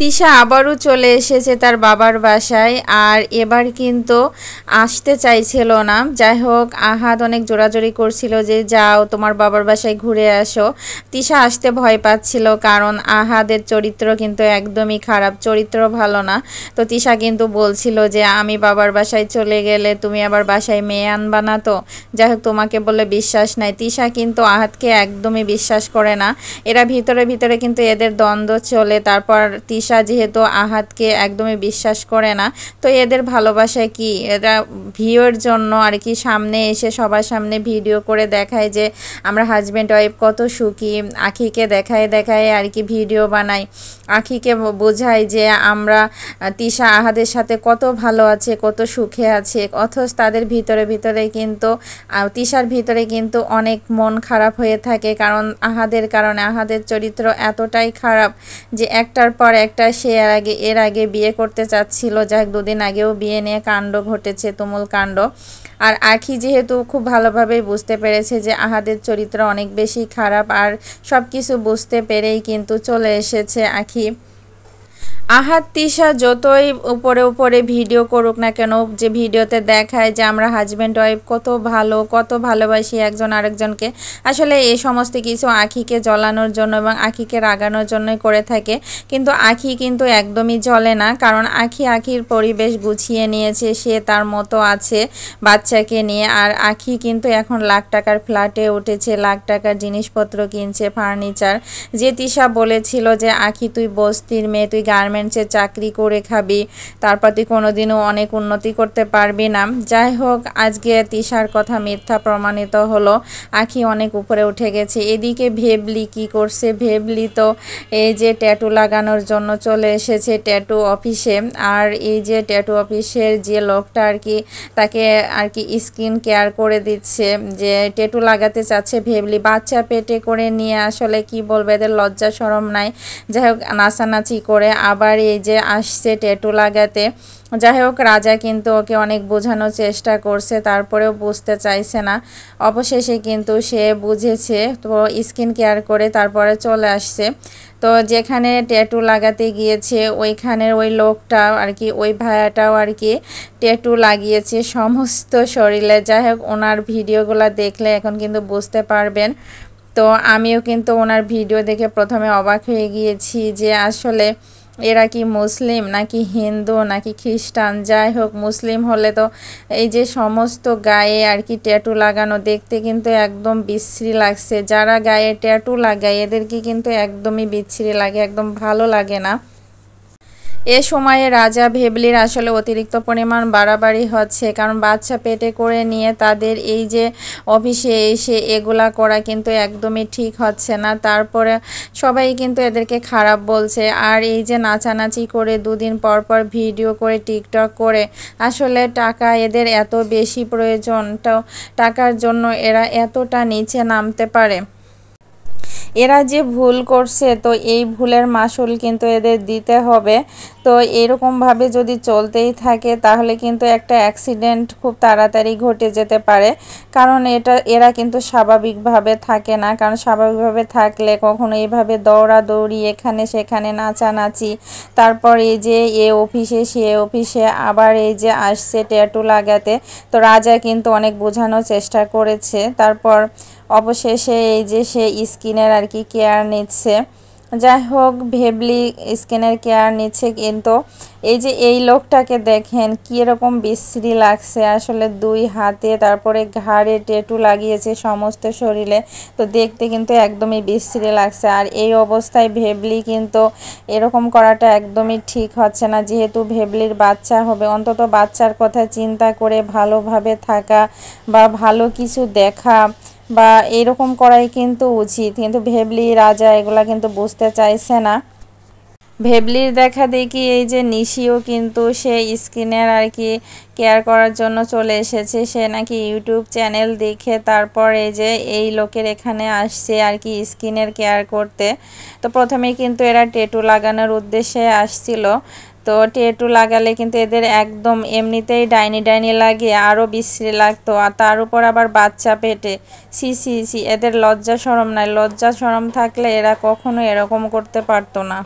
তিশা আবারও চলে এসেছে তার বাবার বাসায়। আর এবার কিন্তু আসতে চাইছিল না। যাই হোক, আহাদ অনেক জোরাজোরি করছিল যে যাও তোমার বাবার বাসায় ঘুরে আসো। তিশা আসতে ভয় পাচ্ছিল, কারণ আহাদের চরিত্র কিন্তু একদমই খারাপ, চরিত্র ভালো না। তো তিশা কিন্তু বলছিল যে আমি বাবার বাসায় চলে গেলে তুমি আবার বাসায় মেয়ে আনবা না তো। যাই হোক, তোমাকে বলে বিশ্বাস নাই। তিশা কিন্তু আহাদকে একদমই বিশ্বাস করে না। এরা ভিতরে ভিতরে কিন্তু এদের দ্বন্দ্ব চলে। তারপর তিশা যেহেতু আহাদকে একদমই বিশ্বাস করে না, তো এদের ভালোবাসায় কি এরা ভিউয়ের জন্য আর কি সামনে এসে সবার সামনে ভিডিও করে দেখায় যে আমরা হাজব্যান্ড ওয়াইফ কত সুখী। আখিকে দেখায় দেখায় আর কি ভিডিও বানায়, আখিকে বোঝায় যে আমরা তিশা আহাদের সাথে কত ভালো আছে, কত সুখে আছে। অথচ তাদের ভিতরে ভিতরে কিন্তু তিশার ভিতরে কিন্তু অনেক মন খারাপ হয়ে থাকে, কারণ আহাদের কারণে। আহাদের চরিত্র এতটাই খারাপ যে একটার পর একটা সে এর আগে বিয়ে করতে চাচ্ছিল। যাক, দুদিন আগেও বিয়ে নিয়ে কাণ্ড ঘটেছে, তুমুল কাণ্ড। আর আখি যেহেতু খুব ভালোভাবেই বুঝতে পেরেছে যে আহাদের চরিত্র অনেক বেশি খারাপ, আর সব কিছু বুঝতে পেরেই কিন্তু চলে এসেছে আখি। আহাদ তিশা যতই উপরে উপরে ভিডিও করুক না কেন, যে ভিডিওতে দেখায় যে আমরা হাজব্যান্ড ওয়াইফ কত ভালো, কত ভালোবাসি একজন আরেকজনকে, আসলে এই সমস্ত কিছু আখিকে জ্বলানোর জন্য এবং আখিকে রাগানোর জন্যই করে থাকে। কিন্তু আখি কিন্তু একদমই জ্বলে না, কারণ আখির পরিবেশ গুছিয়ে নিয়েছে, সে তার মতো আছে বাচ্চাকে নিয়ে। আর আখি কিন্তু এখন লাখ টাকার ফ্ল্যাটে উঠেছে, লাখ টাকার জিনিসপত্র কিনছে, ফার্নিচার। যে তিশা বলেছিল যে আখি তুই বস্তির মেয়ে, তুই গার্মেন্টসে চাকরি করে খাবি, তারপর তুই কোনোদিনও অনেক উন্নতি করতে পারবি না। যাই হোক, আজকে তিশার কথা মিথ্যা প্রমাণিত হলো, আখি অনেক উপরে উঠে গেছে। এদিকে ভেবলি কি করছে, ভেবলি তো এই যে ট্যাটু লাগানোর জন্য চলে এসেছে ট্যাটু অফিসে। আর এই যে ট্যাটু অফিসের যে লোকটা আর কি তাকে আর কি স্কিন কেয়ার করে দিচ্ছে, যে ট্যাটু লাগাতে চাচ্ছে ভেবলি, বাচ্চা পেটে করে নিয়ে। আসলে কি বলবে, এদের লজ্জা শরম নাই। যাই হোক, নাচানাচি করে আবার এই যে আসছে ট্যাটু লাগাতে। যাই হোক, রাজা কিন্তু ওকে অনেক বোঝানোর চেষ্টা করছে, তারপরেও বুঝতে চাইছে না। অবশেষে কিন্তু সে বুঝেছে, তো স্কিন কেয়ার করে তারপরে চলে আসছে। তো যেখানে ট্যাটু লাগাতে গিয়েছে ওইখানের ওই লোকটা আর কি, ওই ভাইয়াটাও আর কি ট্যাটু লাগিয়েছে সমস্ত শরীরে। যাই হোক, ওনার ভিডিওগুলো দেখলে এখন কিন্তু বুঝতে পারবেন। তো আমিও কিন্তু ওনার ভিডিও দেখে প্রথমে অবাক হয়ে গিয়েছি যে আসলে এরা কি মুসলিম নাকি হিন্দু নাকি খ্রিস্টান। যাই হোক, মুসলিম হলে তো এই যে সমস্ত গায়ে আর কি ট্যাটু লাগানো দেখতে কিন্তু একদম বিশ্রী লাগছে। যারা গায়ে ট্যাটু লাগায় এদেরকে কিন্তু একদমই বিশ্রী লাগে, একদম ভালো লাগে না। এ সময়ে রাজা ভেবলির আসলে অতিরিক্ত পরিমাণ বাড়াবাড়ি হচ্ছে, কারণ বাচ্চা পেটে করে নিয়ে তাদের এই যে অফিসে এসে এগুলা করা কিন্তু একদমই ঠিক হচ্ছে না। তারপরে সবাই কিন্তু এদেরকে খারাপ বলছে। আর এই যে নাচানাচি করে দুদিন পর পর ভিডিও করে টিকটক করে, আসলে টাকা এদের এত বেশি প্রয়োজন, তো টাকার জন্য এরা এতটা নিচে নামতে পারে। এরা যে ভুল করছে, তো এই ভুলের মাসুল কিন্তু এদের দিতে হবে। তো এরকমভাবে যদি চলতেই থাকে তাহলে কিন্তু একটা অ্যাক্সিডেন্ট খুব তাড়াতাড়ি ঘটে যেতে পারে, কারণ এরা কিন্তু স্বাভাবিকভাবে থাকে না। কারণ স্বাভাবিকভাবে থাকলে কখনো এইভাবে দৌড়াদৌড়ি, এখানে সেখানে নাচানাচি, তারপর এই যে এ অফিসে সে অফিসে, আবার এই যে আসছে ট্যাটু লাগাতে। তো রাজা কিন্তু অনেক বোঝানোর চেষ্টা করেছে, তারপর অবশেষে এই যে সে স্কিনের আর কি কেয়ার নিচ্ছে। যাই হোক, ভেবলি স্কিনের কেয়ার নিচ্ছে, কিন্তু এই যে এই লোকটাকে দেখেন কীরকম বিশ্রী লাগছে। আসলে দুই হাতে তারপরে ঘাড়ে ট্যাটু লাগিয়েছে সমস্ত শরীরে, তো দেখতে কিন্তু একদমই বিশ্রী লাগছে। আর এই অবস্থায় ভেবলি কিন্তু এরকম করাটা একদমই ঠিক হচ্ছে না। যেহেতু ভেবলির বাচ্চা হবে, অন্তত বাচ্চার কথা চিন্তা করে ভালোভাবে থাকা বা ভালো কিছু দেখা বা এরকম করাই কিন্তু উচিত। কিন্তু ভেবলি রাজা এগুলা কিন্তু বুঝতে চাইছে না। ভেবলির দেখা দেখি এই যে নিশিও কিন্তু সে স্কিনের আর কি কেয়ার করার জন্য চলে এসেছে। সে নাকি ইউটিউব চ্যানেল দেখে তারপর এই যে এই লোকের এখানে আসছে আর কি স্কিনের কেয়ার করতে। তো প্রথমে কিন্তু এরা ট্যাটু লাগানোর উদ্দেশ্যে আসছিল। তো ট্যাটু লাগালে কিন্তু এদের একদম এমনিতেই ডাইনি ডাইনি লাগে, আরও বিশ্রী লাগতো। আর তার উপর আবার বাচ্চা পেটে, সি সি সি, এদের লজ্জা শরম নাই। লজ্জা শরম থাকলে এরা কখনো এরকম করতে পারতো না।